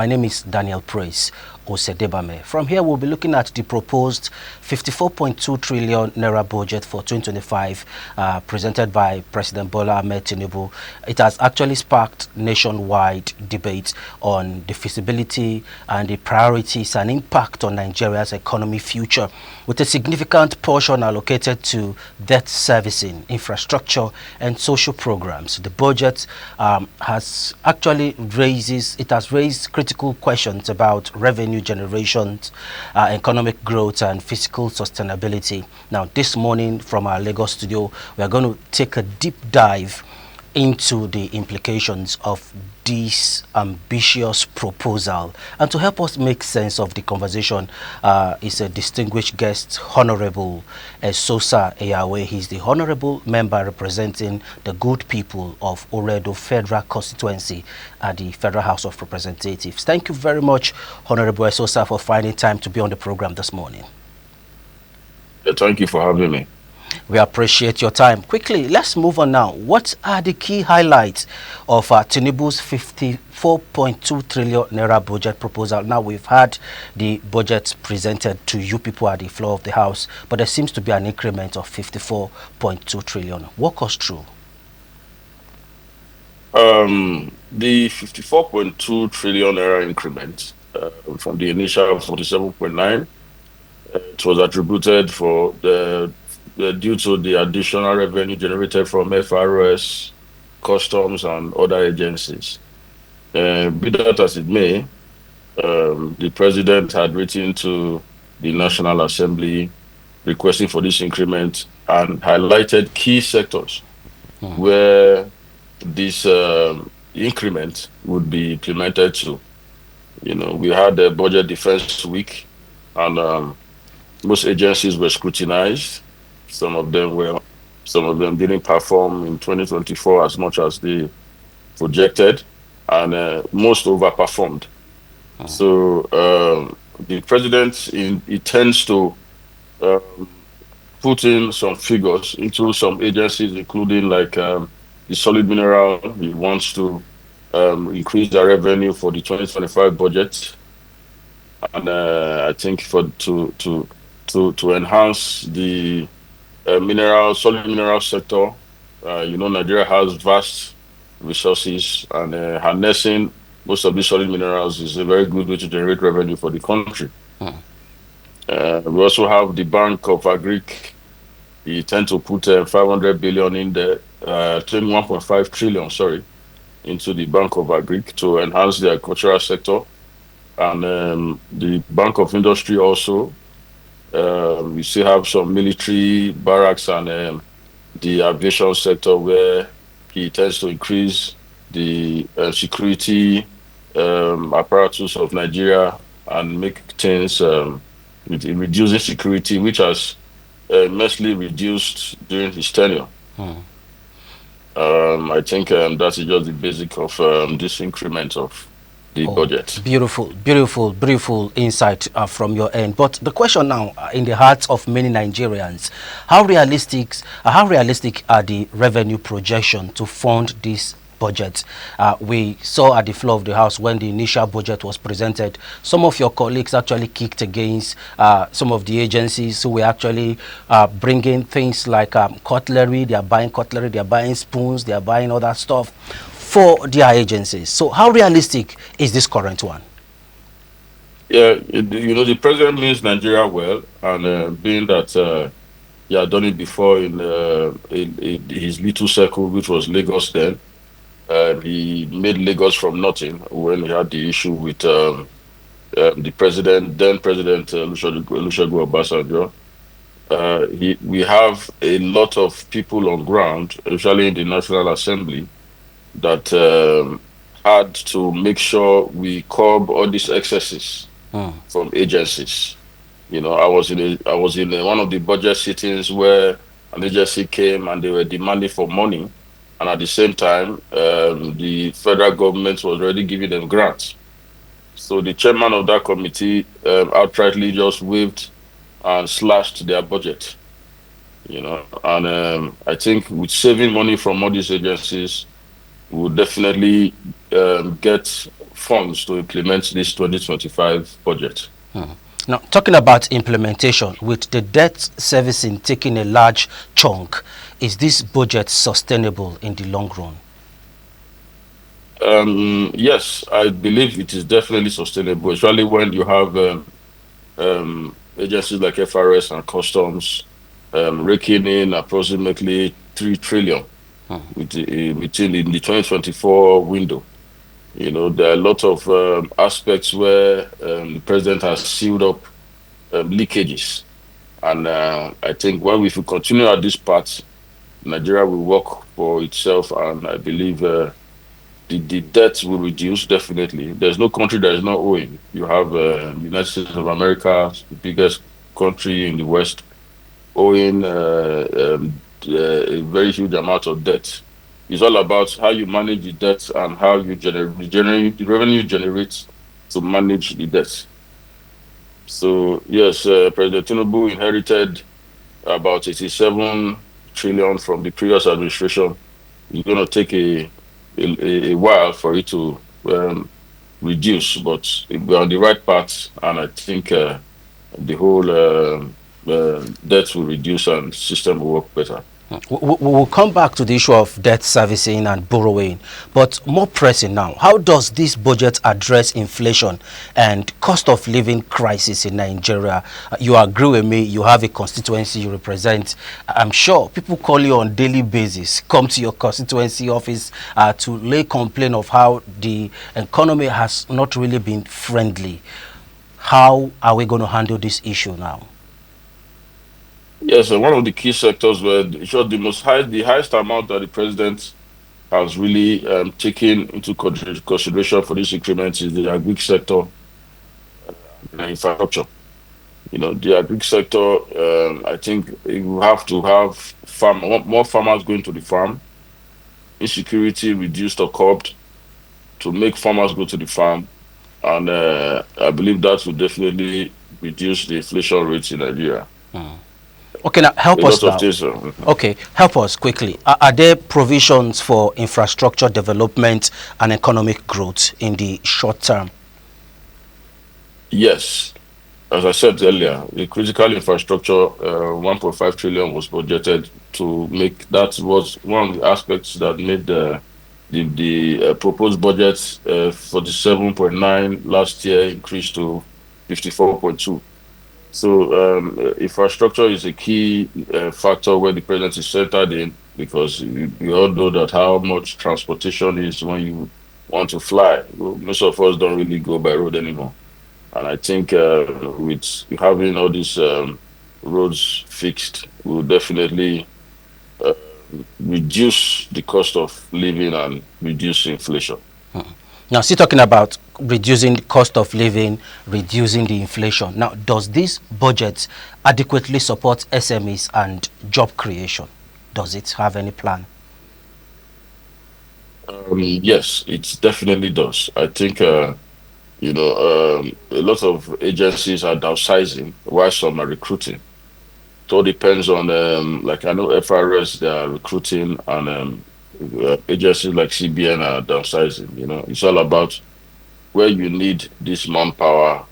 My name is Daniel Praise Osedebame. From here, we'll be looking at the proposed 54.2 trillion naira budget for 2025 presented by President Bola Ahmed Tinubu. It has actually sparked nationwide debate on the feasibility and the priorities and impact on Nigeria's economy future, with a significant portion allocated to debt servicing, infrastructure, and social programs. The budget has actually raised critical questions about revenue generation, economic growth, and fiscal sustainability. Now, this morning from our Lagos studio, we are going to take a deep dive into the implications of this ambitious proposal. And to help us make sense of the conversation is a distinguished guest, Honorable Sosa Eyawe. He's the honorable member representing the good people of Oredo Federal Constituency at the Federal House of Representatives. Thank you very much, Honorable Sosa, for finding time to be on the program this morning. Thank you for having me. We appreciate your time. Quickly, let's move on now. What are the key highlights of Tinubu's 54.2 trillion naira budget proposal? Now, we've had the budget presented to you people at the floor of the House, but there seems to be an increment of 54.2 trillion. Walk us through. The 54.2 trillion naira increment from the initial 47.9, it was attributed for due to the additional revenue generated from FRS, customs, and other agencies. Be that as it may, the president had written to the National Assembly requesting for this increment and highlighted key sectors where this increment would be implemented to. You know, we had the Budget Defense Week, and most agencies were scrutinized. Some of them didn't perform in 2024 as much as they projected, and most overperformed. So the president he tends to put in some figures into some agencies, including like the solid mineral. He wants to increase the revenue for the 2025 budget, and I think to enhance the solid mineral sector. Nigeria has vast resources, and harnessing most of these solid minerals is a very good way to generate revenue for the country. We also have the Bank of Agric. We tend to put 500 billion in there, 21.5 trillion, sorry, into the Bank of Agric to enhance the agricultural sector. And the Bank of Industry also. We still have some military barracks and the aviation sector, where he tends to increase the security apparatus of Nigeria and make things reducing security, which has immensely reduced during his tenure. I think that is just the basic of this increment of the budget. Beautiful insight from your end. But the question now in the hearts of many Nigerians: how realistic are the revenue projections to fund this budget? We saw at the floor of the House when the initial budget was presented, some of your colleagues actually kicked against some of the agencies who were actually bringing things like cutlery. They are buying cutlery, they are buying spoons, they are buying other stuff for their agencies. So how realistic is this current one? Yeah, the president means Nigeria well, and being that he had done it before in his little circle, which was Lagos then, he made Lagos from nothing when he had the issue with the then President Olusegun Obasanjo. We have a lot of people on ground, especially in the National Assembly, that had to make sure we curb all these excesses from agencies. I was in one of the budget sittings where an agency came and they were demanding for money, and at the same time, the federal government was already giving them grants. So the chairman of that committee outrightly just waived and slashed their budget. And I think with saving money from all these agencies, we will definitely get funds to implement this 2025 budget. Now, talking about implementation, with the debt servicing taking a large chunk, is this budget sustainable in the long run? Yes, I believe it is definitely sustainable, especially when you have agencies like FRS and Customs raking in approximately 3 trillion within in the 2024 window. You know, there are a lot of aspects where the president has sealed up leakages. And I think when we should continue at this path, Nigeria will work for itself. And I believe the debt will reduce definitely. There's no country that is not owing. You have United States of America, the biggest country in the West, owing a very huge amount of debt. It's all about how you manage the debt and how you generate the revenue generates to manage the debt. So yes, President Tinubu inherited about 87 trillion from the previous administration. It's going to take a while for it to reduce, but we're on the right path, and I think the whole debt will reduce and system will work better. We will come back to the issue of debt servicing and borrowing, but more pressing now, how does this budget address inflation and cost of living crisis in Nigeria? You agree with me, you have a constituency you represent. I'm sure people call you on daily basis, come to your constituency office to lay complaint of how the economy has not really been friendly. How are we going to handle this issue now? Yes, and one of the key sectors where the highest amount that the president has really taken into consideration for this increment is the agri sector and infrastructure. You know, the agri sector, I think you have to have more farmers going to the farm, insecurity reduced or curbed to make farmers go to the farm. And I believe that will definitely reduce the inflation rates in Nigeria. Okay, now A help us lot of now. things. Okay, help us quickly. Are there provisions for infrastructure development and economic growth in the short term? Yes, as I said earlier, the critical infrastructure, 1.5 trillion was budgeted to make. That was one of the aspects that made the proposed budget for the 7.9 last year increase to 54.2. So infrastructure is a key factor where the president is centered in, because we all know that how much transportation is when you want to fly. Well, most of us don't really go by road anymore. And I think with having all these roads fixed, will definitely uh, reduce the cost of living and reduce inflation. Now, still talking about reducing the cost of living, reducing the inflation. Now, does this budget adequately support SMEs and job creation? Does it have any plan? Yes, it definitely does. I think a lot of agencies are downsizing while some are recruiting. It all depends on like I know FRS they are recruiting, and agencies like CBN are downsizing. You know, it's all about where you need this manpower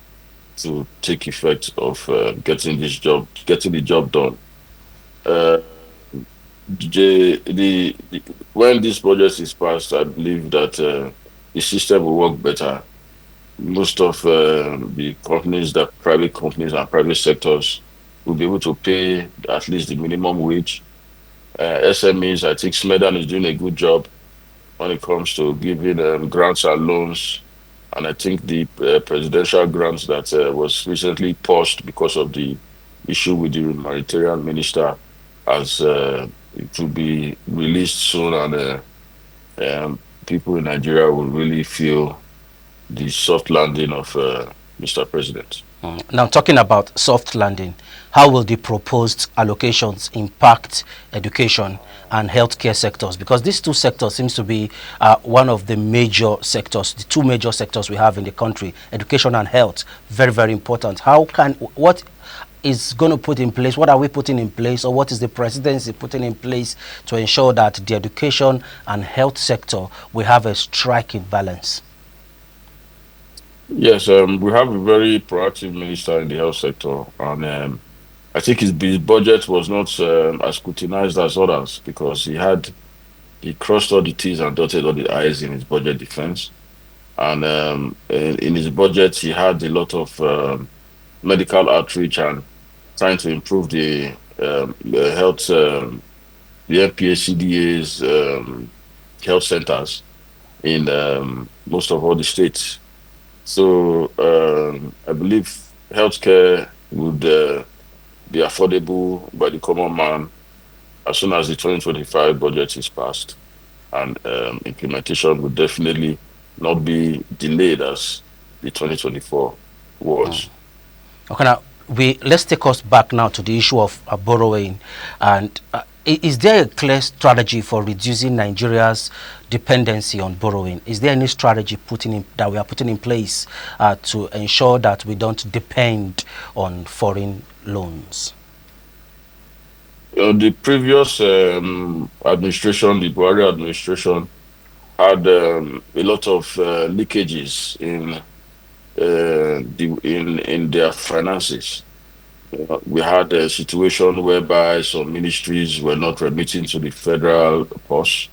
to take effect of getting the job done. Uh, the when this budget is passed, I believe that the system will work better. Most of the companies, that private companies and private sectors, will be able to pay at least the minimum wage. SMEs, I think Smedan is doing a good job when it comes to giving grants and loans. And I think the presidential grants that was recently paused because of the issue with the humanitarian minister, as it will be released soon, and people in Nigeria will really feel the soft landing of Mr. President. Now, talking about soft landing, how will the proposed allocations impact education and healthcare sectors? Because these two sectors seems to be one of the major sectors, the two major sectors we have in the country, education and health, very, very important. What is going to put in place, what are we putting in place, or what is the presidency putting in place to ensure that the education and health sector will have a striking balance? Yes, we have a very proactive minister in the health sector, and I think his budget was not as scrutinized as others because he crossed all the T's and dotted all the I's in his budget defense. And in his budget, he had a lot of medical outreach and trying to improve the health, the NPHCDA's health centers in most of all the states. So I believe healthcare would be affordable by the common man as soon as the 2025 budget is passed, and implementation would definitely not be delayed as the 2024 was. Okay, now let's take us back now to the issue of borrowing, and is there a clear strategy for reducing Nigeria's dependency on borrowing? Is there any strategy that we are putting in place to ensure that we don't depend on foreign loans? The previous administration, the Buhari administration, had a lot of leakages in their finances. We had a situation whereby some ministries were not remitting to the federal purse.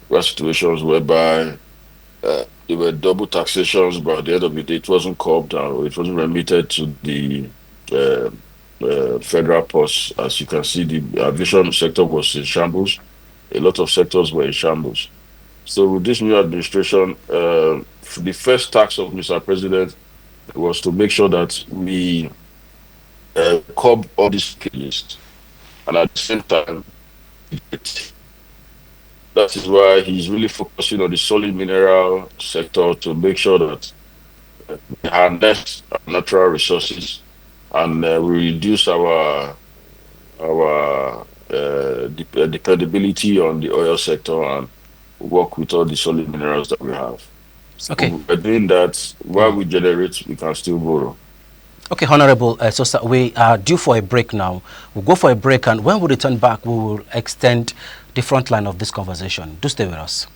We had situations whereby there were double taxations, but at the end of the day, it wasn't curbed or it wasn't remitted to the uh, federal purse. As you can see, the aviation sector was in shambles. A lot of sectors were in shambles. So with this new administration, the first task of Mr. President was to make sure that we curb all these cases, and at the same time, that is why he's really focusing on the solid mineral sector to make sure that we harness our natural resources and we reduce our dependability on the oil sector and work with all the solid minerals that we have. So Okay. by doing that, while we generate, we can still borrow. Okay, Honorable Sosa, we are due for a break now. We'll go for a break, and when we return back, we will extend the front line of this conversation. Do stay with us.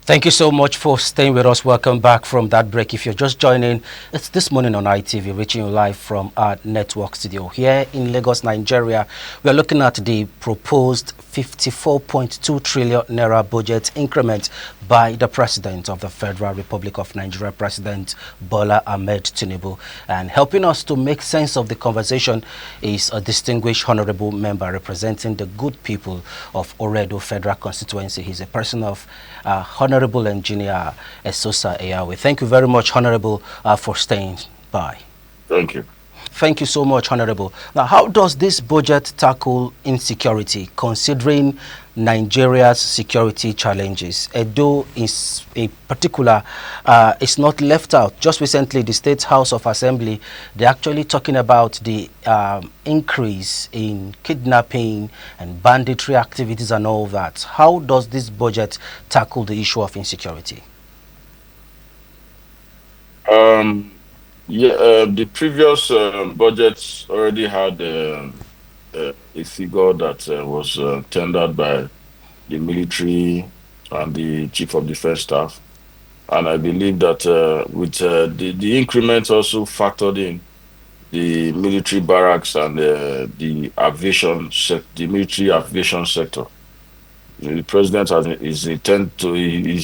Thank you so much for staying with us. Welcome back from that break. If you're just joining, it's This Morning on ITV, reaching you live from our network studio here in Lagos, Nigeria. We are looking at the proposed 54.2 trillion naira budget increment by the President of the Federal Republic of Nigeria, President Bola Ahmed Tinubu. And helping us to make sense of the conversation is a distinguished honorable member representing the good people of Oredo Federal Constituency. He's a person of Honorable Engineer Esosa Eyawe. Thank you very much, Honorable, for staying by. Thank you. Thank you so much, Honorable. Now, how does this budget tackle insecurity, considering Nigeria's security challenges? Edo is a particular, it's not left out. Just recently, the State House of Assembly, they're actually talking about the increase in kidnapping and banditry activities and all that. How does this budget tackle the issue of insecurity? Um, yeah, the previous budgets already had a figure that was tendered by the military and the chief of defense staff, and I believe that with the increment also factored in the military barracks and the military aviation sector. The president is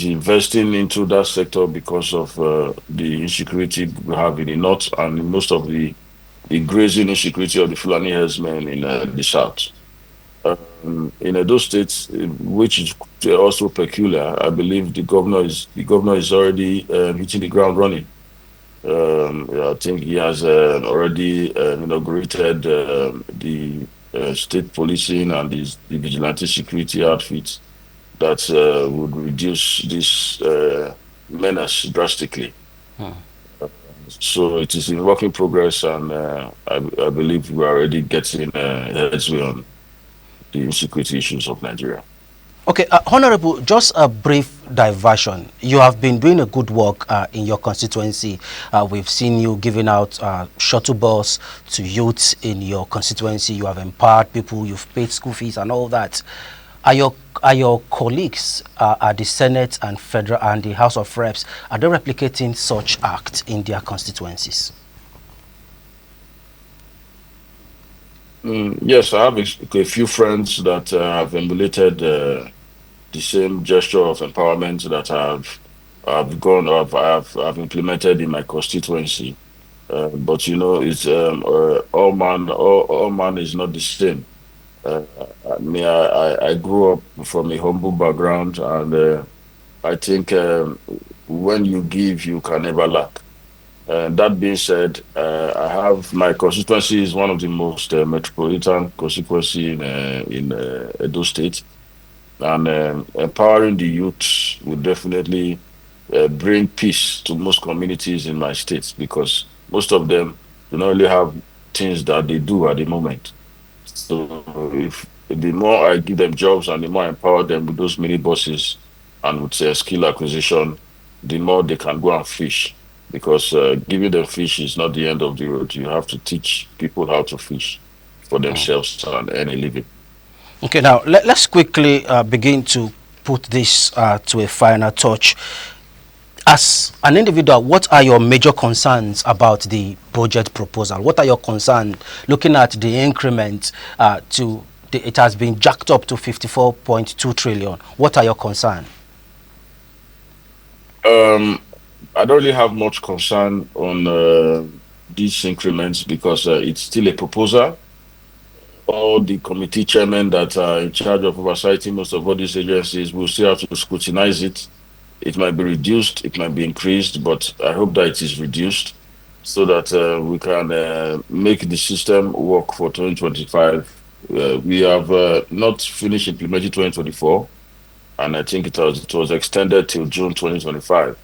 investing into that sector because of the insecurity we have in the north and most of the grazing insecurity of the Fulani herdsmen in the south. In those states, which is also peculiar, I believe the governor is already hitting the ground running. Yeah, I think he has already inaugurated the state policing and the vigilante security outfits that would reduce this menace drastically. Hmm. So it is in work in progress, and I believe we are already getting headsway on the insecurity issues of Nigeria. Okay, Honorable, just a brief diversion. You have been doing a good work in your constituency. We've seen you giving out shuttle bus to youths in your constituency. You have empowered people, you've paid school fees and all that. Are your colleagues at the Senate and Federal and the House of Reps, are they replicating such acts in their constituencies? Yes, I have a few friends that have emulated the same gesture of empowerment that I've gone I've implemented in my constituency. But it's all man is not the same. Uh, I grew up from a humble background, and I think when you give, you can never lack. That being said, I have my constituency is one of the most metropolitan constituency in Edo State, and empowering the youth will definitely bring peace to most communities in my state because most of them do not really have things that they do at the moment. So if the more I give them jobs and the more I empower them with those mini buses and with skill acquisition, the more they can go and fish. Because giving them fish is not the end of the road. You have to teach people how to fish for themselves and earn a living. Okay, now let's quickly begin to put this to a final touch. As an individual, what are your major concerns about the budget proposal? What are your concerns looking at the increment it has been jacked up to 54.2 trillion? What are your concerns? Um, I don't really have much concern on these increments because it's still a proposal. All the committee chairmen that are in charge of oversighting most of all these agencies will still have to scrutinize it. It might be reduced, it might be increased, but I hope that it is reduced so that we can make the system work for 2025. We have not finished implementing 2024, and I think it was extended till June 2025.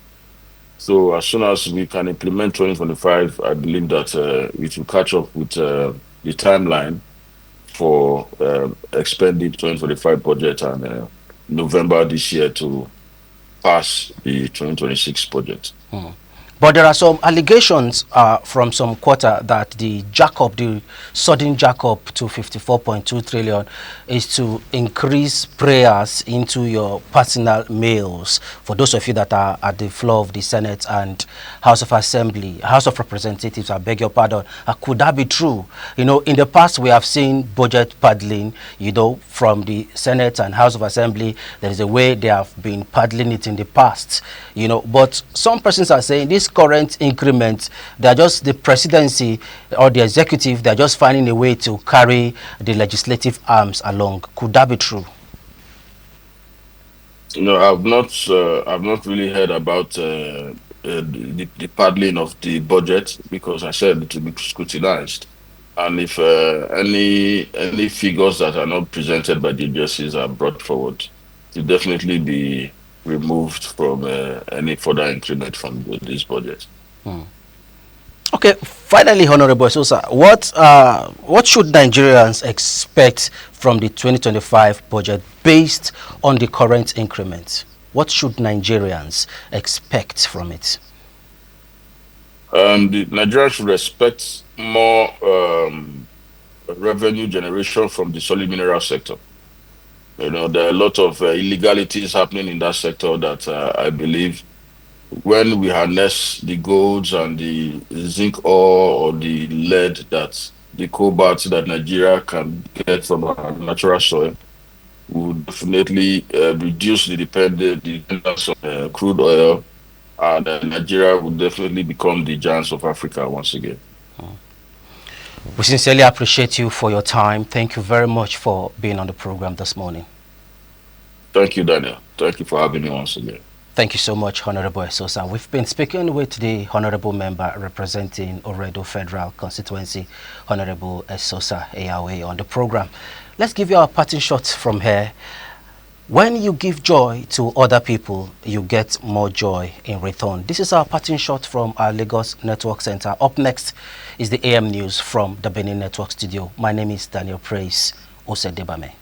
So as soon as we can implement 2025, I believe that it will catch up with the timeline for expending 2025 budget and November this year to pass the 2026 budget. But there are some allegations from some quarter that the sudden jack up to 54.2 trillion is to increase prayers into your personal mails. For those of you that are at the floor of the Senate and House of Assembly, House of Representatives, I beg your pardon, could that be true? You know, in the past we have seen budget paddling, you know, from the Senate and House of Assembly. There is a way they have been paddling it in the past, you know, but some persons are saying this current increment, they're just the presidency or the executive, they're just finding a way to carry the legislative arms along. Could that be true? No, I've not really heard about the paddling of the budget because I said it will be scrutinized. And if any figures that are not presented by the agencies are brought forward, to definitely be removed from any further increment from this budget. Okay, finally, Honorable Sosa, what should Nigerians expect from the 2025 budget based on the current increment? What should Nigerians expect from it? The Nigeria should expect more revenue generation from the solid mineral sector. You know, there are a lot of illegalities happening in that sector that I believe when we harness the golds and the zinc ore or the lead that the cobalt that Nigeria can get from our natural soil, will definitely reduce the dependence on crude oil, and Nigeria will definitely become the giants of Africa once again. We sincerely appreciate you for your time. Thank you very much for being on the program this morning. Thank you, Daniel. Thank you for having me once again. Thank you so much, Honorable Sosa. We've been speaking with the Honorable Member representing Oredo Federal Constituency, Honorable Sosa Ayawe, on the program. Let's give you our parting shots from here. When you give joy to other people, you get more joy in return. This is our parting shot from our Lagos Network Center. Up next is the AM News from the Benin Network Studio. My name is Daniel Praise Osedebame.